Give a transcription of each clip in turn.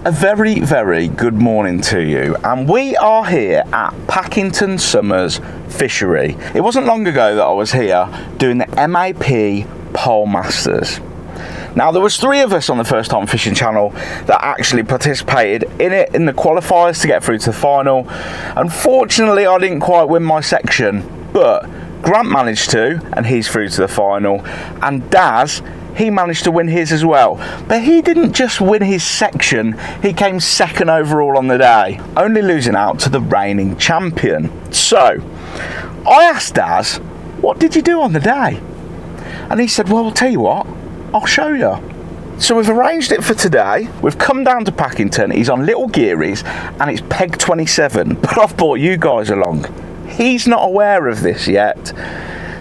A very, very good morning to you, and we are here at Packington Somers Fishery. It wasn't long ago that I was here doing the MAP Pole Masters. Now, there was 3 of us on the First Time Fishing channel that actually participated in the qualifiers to get through to the final. Unfortunately, I didn't quite win my section, but Grant managed to, and he's through to the final, and Daz, he managed to win his as well. But he didn't just win his section, he came second overall on the day, only losing out to the reigning champion. So, I asked Daz, what did you do on the day? And he said, well, I'll tell you what, I'll show you. So we've arranged it for today. We've come down to Packington, he's on Little Geary's, and it's peg 27, but I've brought you guys along. He's not aware of this yet.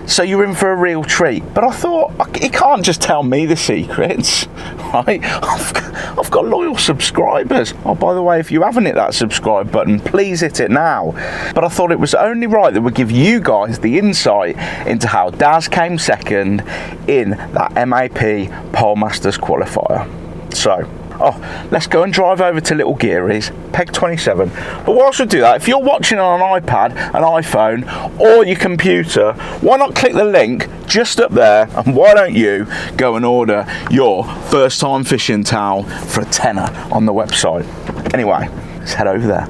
So you're in for a real treat. But I thought, he can't just tell me the secrets, right? I've got loyal subscribers. Oh, by the way, if you haven't hit that subscribe button, please hit it now. But I thought it was only right that we give you guys the insight into how Daz came second in that MAP Pole Masters qualifier. So, let's go and drive over to Little Geary's, peg 27. But whilst we do that, if you're watching on an iPad, an iPhone, or your computer, why not click the link just up there, and why don't you go and order your First Time Fishing towel for £10 on the website. Anyway, let's head over there.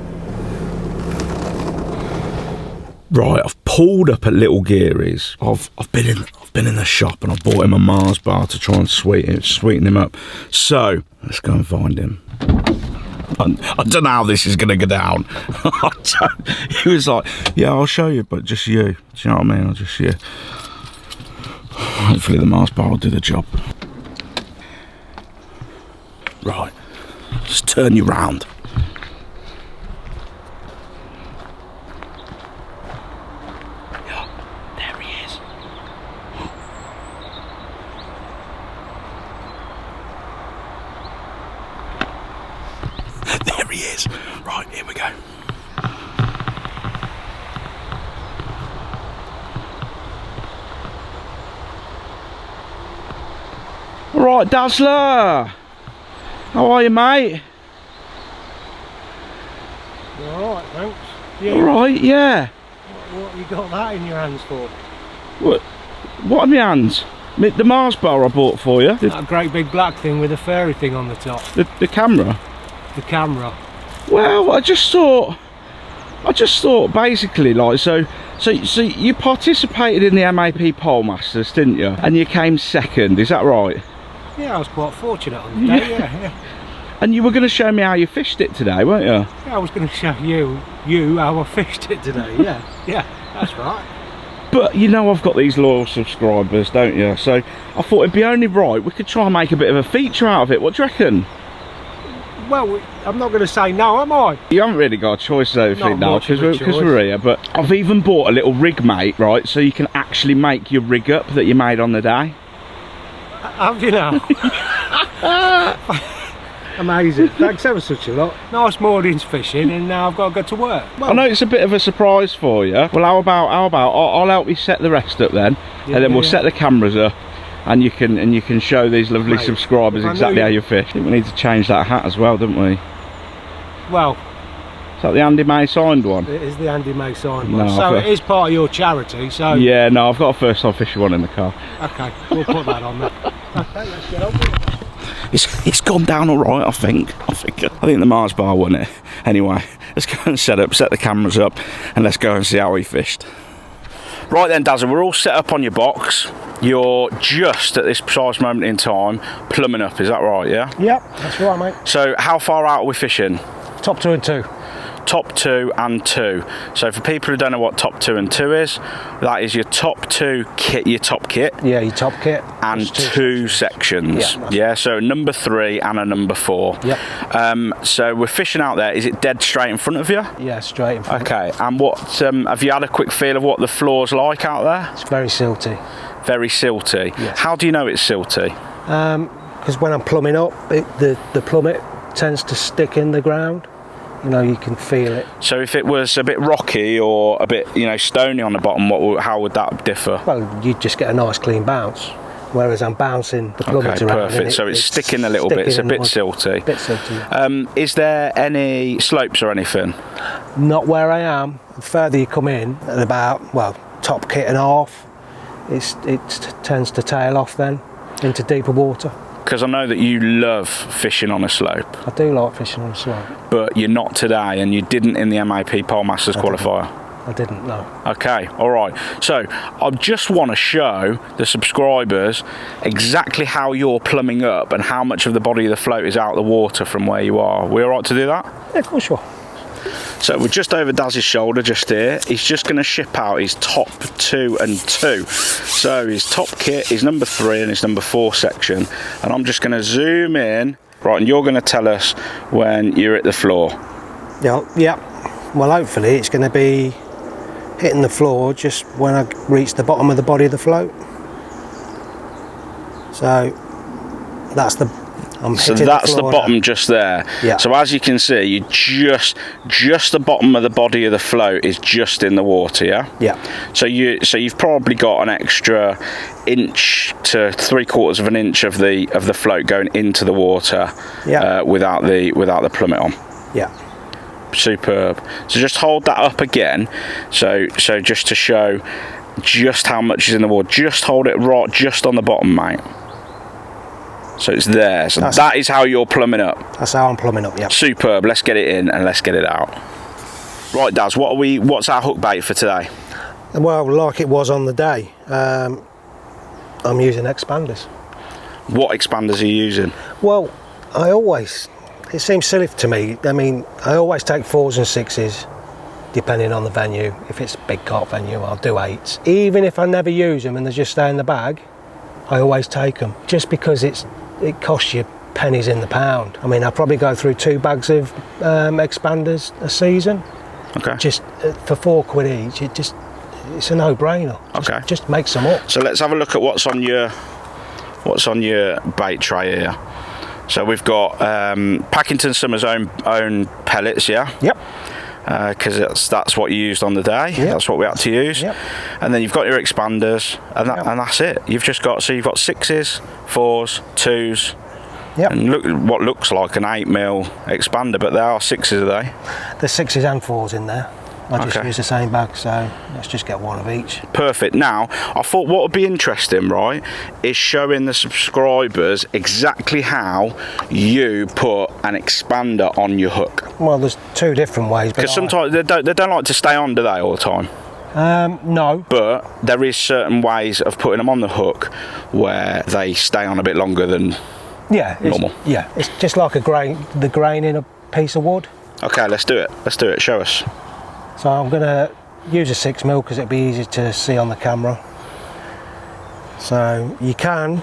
Right, I've pulled up at Little Geary's. I've been in the shop and I bought him a Mars bar to try and sweeten him up. So let's go and find him. I don't know how this is going to go down. He was like, yeah, I'll show you, but just you. Do you know what I mean? I'll just you. Hopefully the Mars bar will do the job. Right, just turn you round. There he is. Right, here we go. Right, Dazzler. How are you, mate? You alright, thanks. You? Alright, yeah. What you got that in your hands for? What are my hands? The Mars bar I bought for you. That great big black thing with a fairy thing on the top. The camera? The camera. Well, I just thought basically, like, so you participated in the MAP Pole Masters, didn't you? And you came second, is that right? Yeah, I was quite fortunate on the day, yeah. And you were going to show me how you fished it today, weren't you? Yeah, I was going to show you how I fished it today, yeah, that's right. But you know I've got these loyal subscribers, don't you? So I thought it'd be only right, we could try and make a bit of a feature out of it, what do you reckon? Well, I'm not going to say no, am I? You haven't really got a choice though, now, because we're here. But I've even bought a little rig, mate, right? So you can actually make your rig up that you made on the day. Have you now? Amazing. Thanks ever such a lot. Nice morning's fishing, and now I've got to go to work. Well, I know it's a bit of a surprise for you. Well, how about I'll help you set the rest up then, and then we'll set the cameras up. And you can show these lovely subscribers exactly how you fish. I think we need to change that hat as well, don't we? Well, is that the Andy May signed one? It is the Andy May signed one. So it is part of your charity. So yeah, no, I've got a First Time Fishing one in the car. Okay, we'll put that on there. Okay, let's get on with it. It's gone down all right, I think the Mars bar won it. Anyway, let's go and set the cameras up, and let's go and see how we fished. Right then, Dazzle, we're all set up on your box. You're just at this precise moment in time plumbing up, is that right, yeah? Yep, that's right, mate. So how far out are we fishing? Top 2 and 2. Top 2 and 2. So for people who don't know what top 2 and 2 is, that is your top 2 kit, your top kit. Yeah, your top kit. And two sections. Yeah, so number 3 and a number 4. Yep. So we're fishing out there. Is it dead straight in front of you? Yeah, straight in front. Okay, and what, have you had a quick feel of what the floor's like out there? It's very silty. Very silty. Yes. How do you know it's silty? Because when I'm plumbing up, the plummet tends to stick in the ground. You know, you can feel it. So if it was a bit rocky or a bit, stony on the bottom, how would that differ? Well, you'd just get a nice clean bounce. whereas I'm bouncing the plummets around. Perfect. So it's sticking a little bit. It's a bit silty. Bit silty. Yeah. Is there any slopes or anything? Not where I am. The further you come in, at about, well, top kit and half, it tends to tail off then into deeper water. Because I know that you love fishing on a slope. I do like fishing on a slope. But you're not today, and you didn't in the MAP Pole Masters qualifier. I didn't know. Okay, all right. So I just want to show the subscribers exactly how you're plumbing up and how much of the body of the float is out of the water from where you are. We all right to do that? Yeah, for sure. So we're just over Daz's shoulder just here. He's just going to ship out his top 2 and 2. So his top kit, his number 3 and his number 4 section. And I'm just going to zoom in. Right, and you're going to tell us when you're at the floor. Yeah. Well, hopefully it's going to be hitting the floor just when I reach the bottom of the body of the float. So that's the bottom just there. Yeah. So as you can see, you just the bottom of the body of the float is just in the water, yeah? Yeah. So you've probably got an extra inch to 3/4 of an inch of the float going into the water. Yeah. Without the plummet on. Yeah. Superb. So just hold that up again. So just to show just how much is in the water. Just hold it right just on the bottom, mate. So it's there. So that is how you're plumbing up. That's how I'm plumbing up, yeah. Superb. Let's get it in and let's get it out. Right, Daz, what's our hook bait for today? Well, like it was on the day, I'm using expanders. What expanders are you using? Well, it seems silly to me. I mean, I always take 4s and 6s, depending on the venue. If it's a big carp venue, I'll do 8s. Even if I never use them and they just stay in the bag, I always take them. Just because it costs you pennies in the pound. I mean, I probably go through 2 bags of expanders a season. Okay. Just for £4 each, it's a no-brainer. Just make some up. So let's have a look at what's on your bait tray here. So we've got Packington Somers own pellets, yeah? Yep. Because that's what you used on the day. Yep. That's what we had to use. Yep. And then you've got your expanders, and that's it. You've got 6s, 4s, 2s. Yep. And look what looks like an 8mm expander, but they are 6s, are they? There's 6s and 4s in there. I just use the same bag, so let's just get one of each. Perfect. Now, I thought what would be interesting, right, is showing the subscribers exactly how you put an expander on your hook. Well, there's 2 different ways. Because sometimes they don't like to stay on, do they, all the time? No. But there is certain ways of putting them on the hook where they stay on a bit longer than normal. Yeah, it's just like the grain in a piece of wood. Okay, let's do it. Show us. So I'm going to use a 6mm because it'll be easy to see on the camera. So you can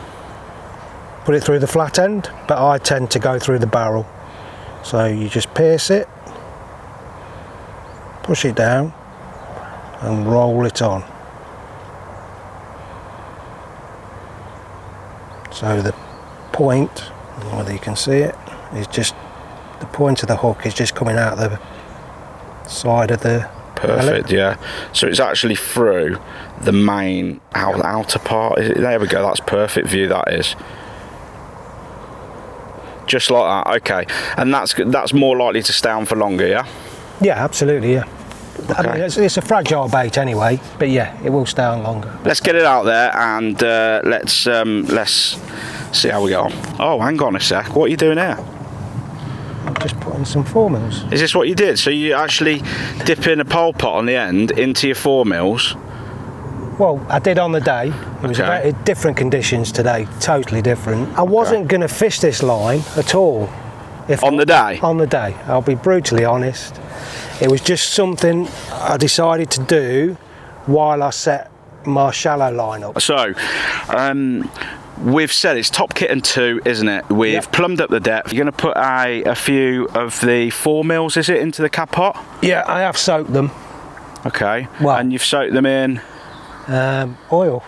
put it through the flat end, but I tend to go through the barrel. So you just pierce it, push it down and roll it on. So the point, I don't know whether you can see it, is just the point of the hook is just coming out the side of the Perfect, yeah. So it's actually through the main outer part. There we go, that's perfect view, that is. Just like that, okay. And that's more likely to stay on for longer, yeah? Yeah, absolutely, yeah. Okay. I mean, it's a fragile bait anyway, but yeah, it will stay on longer. Let's get it out there and let's see how we go on. Oh, hang on a sec, what are you doing here? I'm just putting some 4mm. Is this what you did? So you actually dip in a pole pot on the end into your 4mm? Well, I did on the day. It was very different conditions today, totally different. I wasn't going to fish this line at all. On the day? On the day, I'll be brutally honest. It was just something I decided to do while I set my shallow line up. So, we've said it's top kit and 2, isn't it? We've plumbed up the depth. You're going to put a few of the 4mm, is it, into the cap pot? Yeah, I have soaked them. Okay. Well, and you've soaked them in? Oil.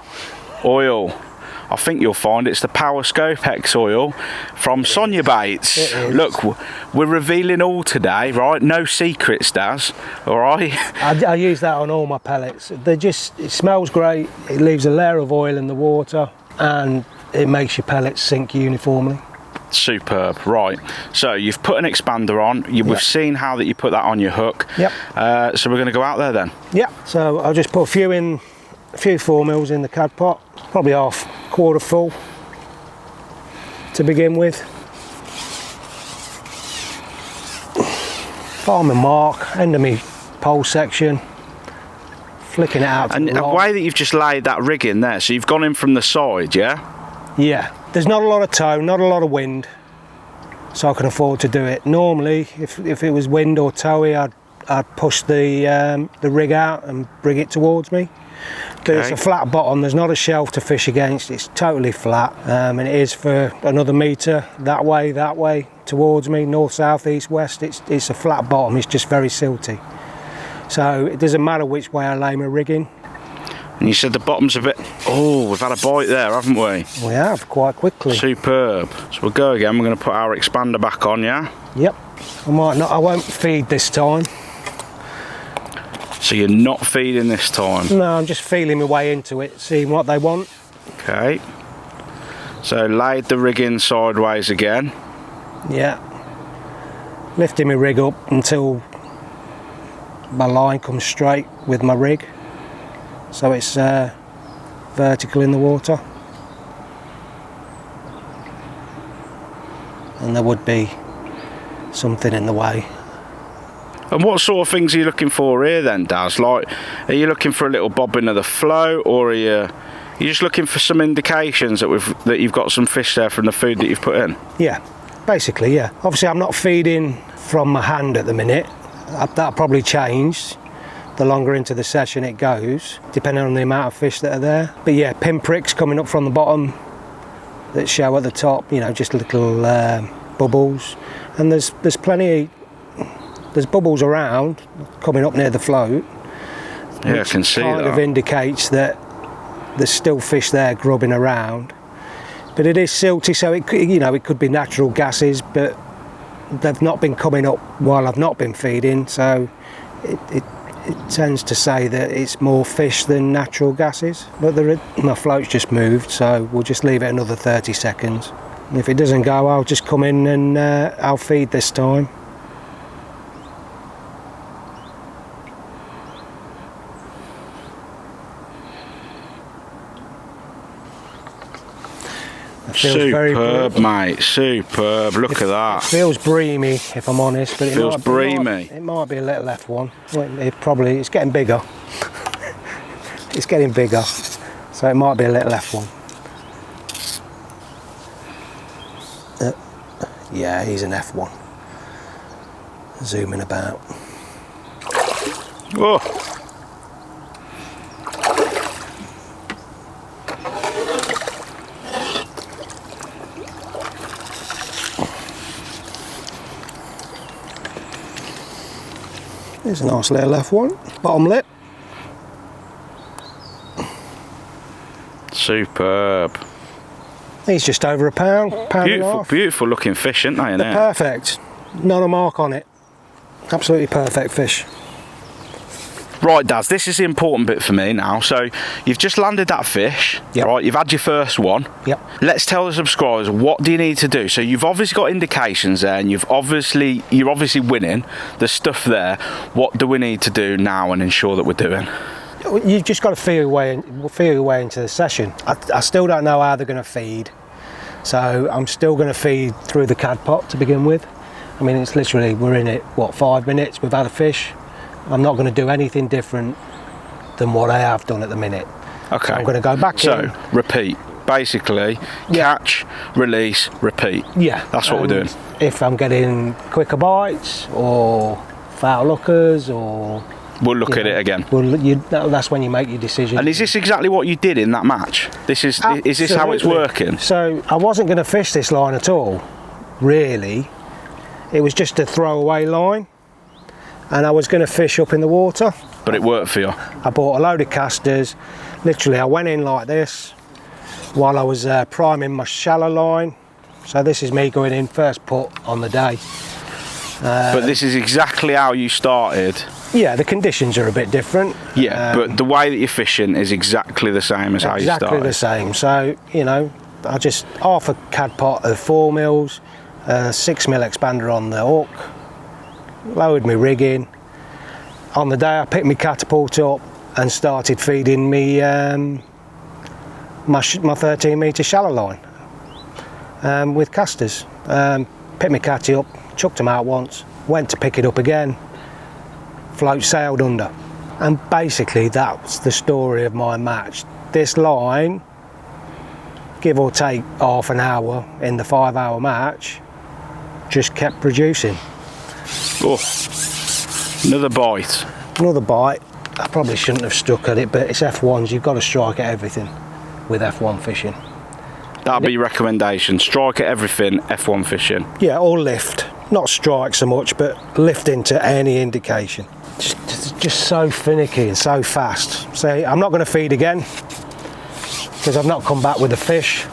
I think you'll find it's the Power Scope X oil from Sonia Baits. Look, we're revealing all today, right? No secrets, Daz. All right. I use that on all my pellets. It smells great. It leaves a layer of oil in the water. and it makes your pellets sink uniformly. Superb. Right, so you've put an expander on. We've seen how that you put that on your hook. Yep. So we're going to go out there then. Yep. So I'll just put a few 4 mils in the cad pot, probably half quarter full to begin with. Find my mark, end of my pole section, flicking it out. And the way that you've just laid that rig in there, so you've gone in from the side, yeah? Yeah. There's not a lot of tow, not a lot of wind, so I can afford to do it. Normally, if it was wind or towy, I'd push the rig out and bring it towards me. But it's a flat bottom, there's not a shelf to fish against, it's totally flat, and it is for another metre that way, towards me, north, south, east, west. It's a flat bottom, it's just very silty. So it doesn't matter which way I lay my rig in. And you said the bottom's a bit... Oh, we've had a bite there, haven't we? We have, quite quickly. Superb. So we'll go again, we're going to put our expander back on, yeah? Yep. I won't feed this time. So you're not feeding this time? No, I'm just feeling my way into it, seeing what they want. Okay. So laid the rig in sideways again. Yeah. Lifting my rig up until my line comes straight with my rig. So it's vertical in the water. And there would be something in the way. And what sort of things are you looking for here then, Daz? Like, are you looking for a little bobbing of the flow, or are you just looking for some indications that you've got some fish there from the food that you've put in? Yeah, basically, yeah. Obviously, I'm not feeding from my hand at the minute. That'll probably change the longer into the session it goes, depending on the amount of fish that are there. But yeah, pinpricks coming up from the bottom that show at the top, you know, just little bubbles. And there's plenty. There's bubbles around coming up near the float. Yeah, I can see that. Kind of indicates that there's still fish there grubbing around. But it is silty, so it could be natural gases, but they've not been coming up while I've not been feeding, so it tends to say that it's more fish than natural gases. But my float's just moved, so we'll just leave it another 30 seconds. And if it doesn't go, I'll just come in and I'll feed this time. Superb, mate. Superb. Look at that. It feels breamy, if I'm honest, but it feels breamy. It might be a little F1. It's getting bigger. It's getting bigger, so it might be a little F1. Yeah, he's an F1. Zooming about. Oh. There's a nice little F1, bottom lip. Superb. He's just over a pound and a half. Beautiful looking fish, aren't they? They're perfect. Not a mark on it. Absolutely perfect fish. Right, Daz, this is the important bit for me now. So you've just landed that fish, right? You've had your first one. Yep. Let's tell the subscribers, what do you need to do? So you've obviously got indications there, and you're obviously winning. There's stuff there. What do we need to do now and ensure that we're doing? You've just got to feel your way into the session. I still don't know how they're going to feed, so I'm still going to feed through the cad pot to begin with. I mean, it's literally, we're in it, 5 minutes, we've had a fish. I'm not going to do anything different than what I have done at the minute. Okay. So I'm going to go back in. So, repeat. Basically, catch, release, repeat. Yeah. That's what we're doing. If I'm getting quicker bites or foul lookers or... We'll look at it again. That's when you make your decision. And is this exactly what you did in that match? Is this how it's working? So I wasn't going to fish this line at all, really. It was just a throwaway line. And I was going to fish up in the water. But it worked for you? I bought a load of casters. Literally, I went in like this while I was priming my shallow line. So this is me going in first put on the day. But this is exactly how you started Yeah, the conditions are a bit different. Yeah, but the way that you're fishing is exactly the same as how you started. Exactly the same. So, you know, I just half a cad pot of 4 mils, 6 mil expander on the hook, lowered my rig in. On the day I picked my catapult up and started feeding me my 13 metre shallow line with casters. Picked my catty up, chucked them out once, went to pick it up again, float sailed under. And basically that's the story of my match. This line, give or take half an hour in the 5-hour match, just kept producing. Oh, another bite. Another bite. I probably shouldn't have stuck at it, but it's F1s, you've got to strike at everything with F1 fishing. That'd be your recommendation, strike at everything, F1 fishing. Yeah, or lift. Not strike so much, but lift into any indication. Just so finicky and so fast. So I'm not going to feed again because I've not come back with the fish.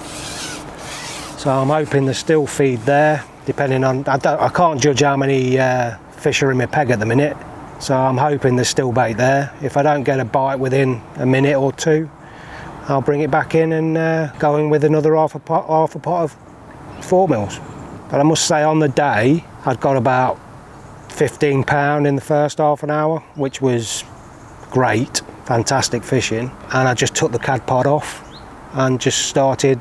So I'm hoping there's still feed there, depending on, I can't judge how many fish are in my peg at the minute. So I'm hoping there's still bait there. If I don't get a bite within a minute or two, I'll bring it back in and go in with another half a pot of 4 mils. But I must say on the day, I'd got about 15 pound in the first half an hour, which was great, fantastic fishing. And I just took the cad pod off and just started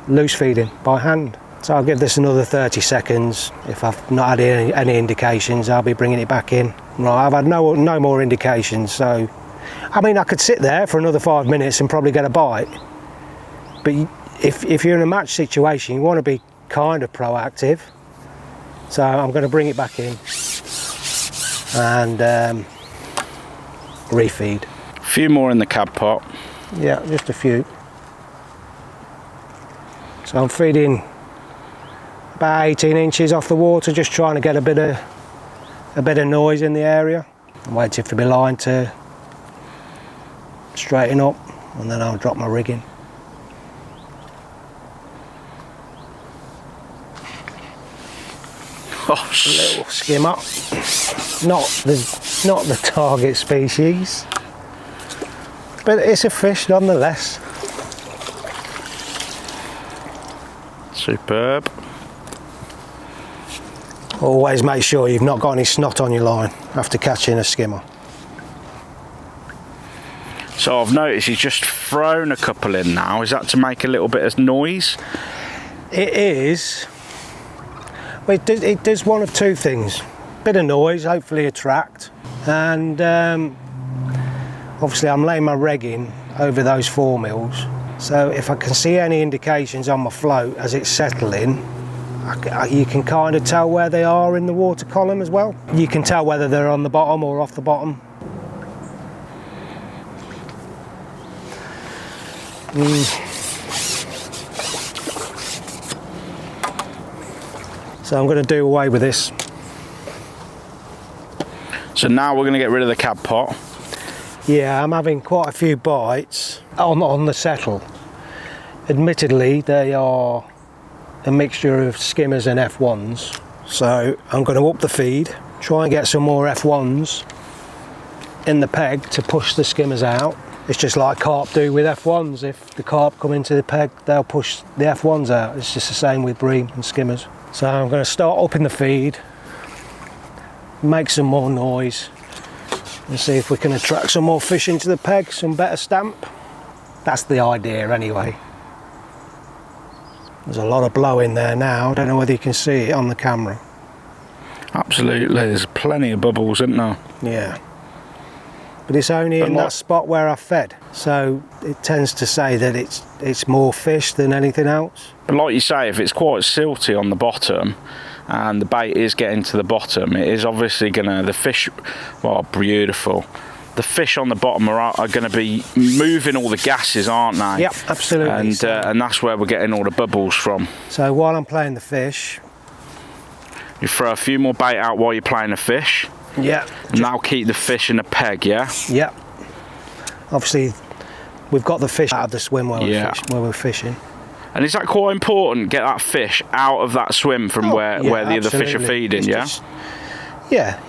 loose feeding by hand. So I'll give this another 30 seconds. If I've not had any indications, I'll be bringing it back in. Right, I've had no more indications, so I mean I could sit there for another 5 minutes and probably get a bite. But if you're in a match situation, you want to be kind of proactive. So I'm going to bring it back in and refeed. A few more in the cab pot. Yeah, just a few. So I'm feeding about 18 inches off the water, just trying to get a bit of noise in the area. I'm waiting for my line to straighten up and then I'll drop my rig in. Oh, A little skimmer, not the target species, but it's a fish nonetheless. superb. Always make sure you've not got any snot on your line after catching a skimmer. So I've noticed he's just thrown a couple in now. Is that to make a little bit of noise? It is. Well, it does one of two things. Bit of noise, hopefully attract, and obviously I'm laying my reg in over those 4 mils. So if I can see any indications on my float as it's settling, you can kind of tell where they are in the water column as well. You can tell whether they're on the bottom or off the bottom. So I'm going to do away with this. So now we're going to get rid of the cab pot. Yeah, I'm having quite a few bites on the settle. Admittedly, they are a mixture of skimmers and F1s. So I'm going to up the feed, try and get some more F1s in the peg to push the skimmers out. It's just like carp do with F1s. If the carp come into the peg, they'll push the F1s out. It's just the same with bream and skimmers. So I'm going to start upping the feed, make some more noise, and see if we can attract some more fish into the peg, some better stamp. That's the idea anyway. There's a lot of blow in there now. I don't know whether you can see it on the camera. Absolutely, there's plenty of bubbles, isn't there? Yeah. But it's only in that spot where I fed. So it tends to say that it's more fish than anything else. But like you say, if it's quite silty on the bottom and the bait is getting to the bottom, it is obviously gonna, the fish, well, beautiful. The fish on the bottom are going to be moving all the gases, aren't they? Yep, absolutely. And that's where we're getting all the bubbles from. So while I'm playing the fish, you throw a few more bait out while you're playing the fish. Yeah. And that'll keep the fish in the peg, yeah? Yep. Obviously, we've got the fish out of the swim where we're fishing. And is that quite important? Get that fish out of that swim from where the other fish are feeding, yeah? Yeah.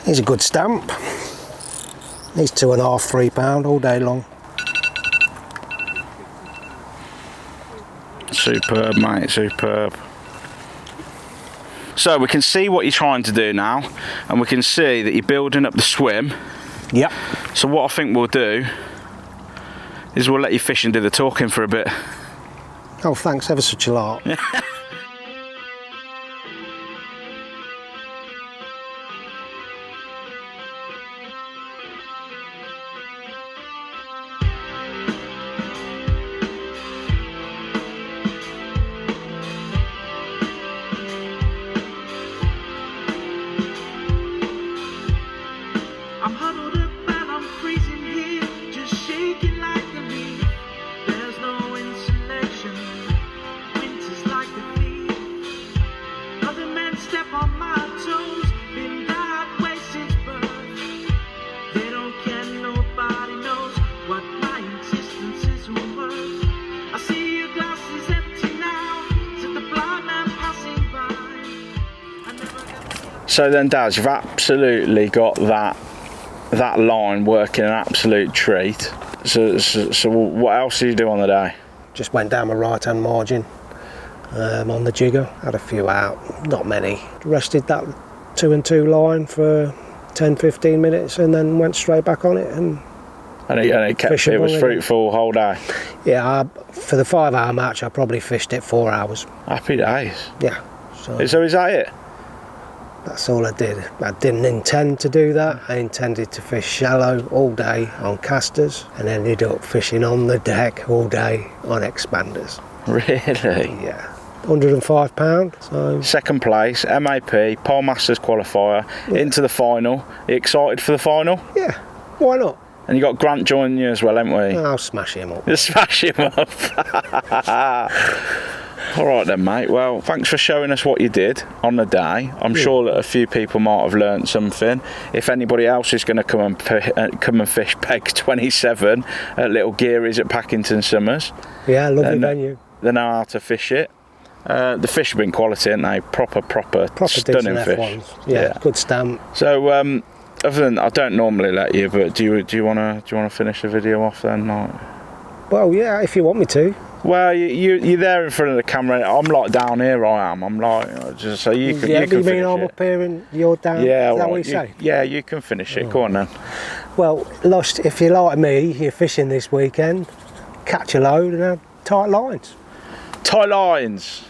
He's a good stamp. He's £2.5, £3 all day long. Superb, mate, superb. So we can see what you're trying to do now, and we can see that you're building up the swim. Yep. So what I think we'll do is we'll let you fish and do the talking for a bit. Oh, thanks ever such a lot. I'm huddled up and I'm freezing here, just shaking like a leaf. There's no insulation, winter's like a thief. Other men step on my toes, been that way since birth. They don't care, nobody knows what my existence is worth. I see your glasses empty now, said the blind man passing by. I never got... So then, Daz, you've absolutely got that line working an absolute treat. So what else did you do on the day? Just went down my right hand margin on the jigger. Had a few out, not many. Rested that 2 and 2 line for 10-15 minutes and then went straight back on it. And it kept, it was fruitful whole day? Yeah, for the 5 hour match I probably fished it 4 hours. Happy days. Yeah. So is that it? That's all I did. I didn't intend to do that. I intended to fish shallow all day on casters and ended up fishing on the deck all day on expanders. Really? Yeah. £105. So second place, MAP, Pole Masters qualifier, into the final. Are you excited for the final? Yeah, why not? And you got Grant joining you as well, haven't we? I'll smash him up. Just smash him up. All right then, mate. Well, thanks for showing us what you did on the day. I'm sure that a few people might have learnt something. If anybody else is going to come and fish Peg 27 at Little Geary's at Packington Somers, yeah, lovely venue. They know how to fish it. The fish have been quality, haven't they? Proper stunning fish. F1s. Yeah, good stamp. So, other than, I don't normally let you, but do you want to finish the video off then? Well, yeah, if you want me to. Well, you're there in front of the camera. I'm like down here. I'm like, just so you can. Yeah, you can mean I'm up here and you're down? Yeah, is that right. what you say? Yeah, you can finish it. Go on then. Well, Lost, if you're like me, you're fishing this weekend, catch a load and have tight lines. Tight lines.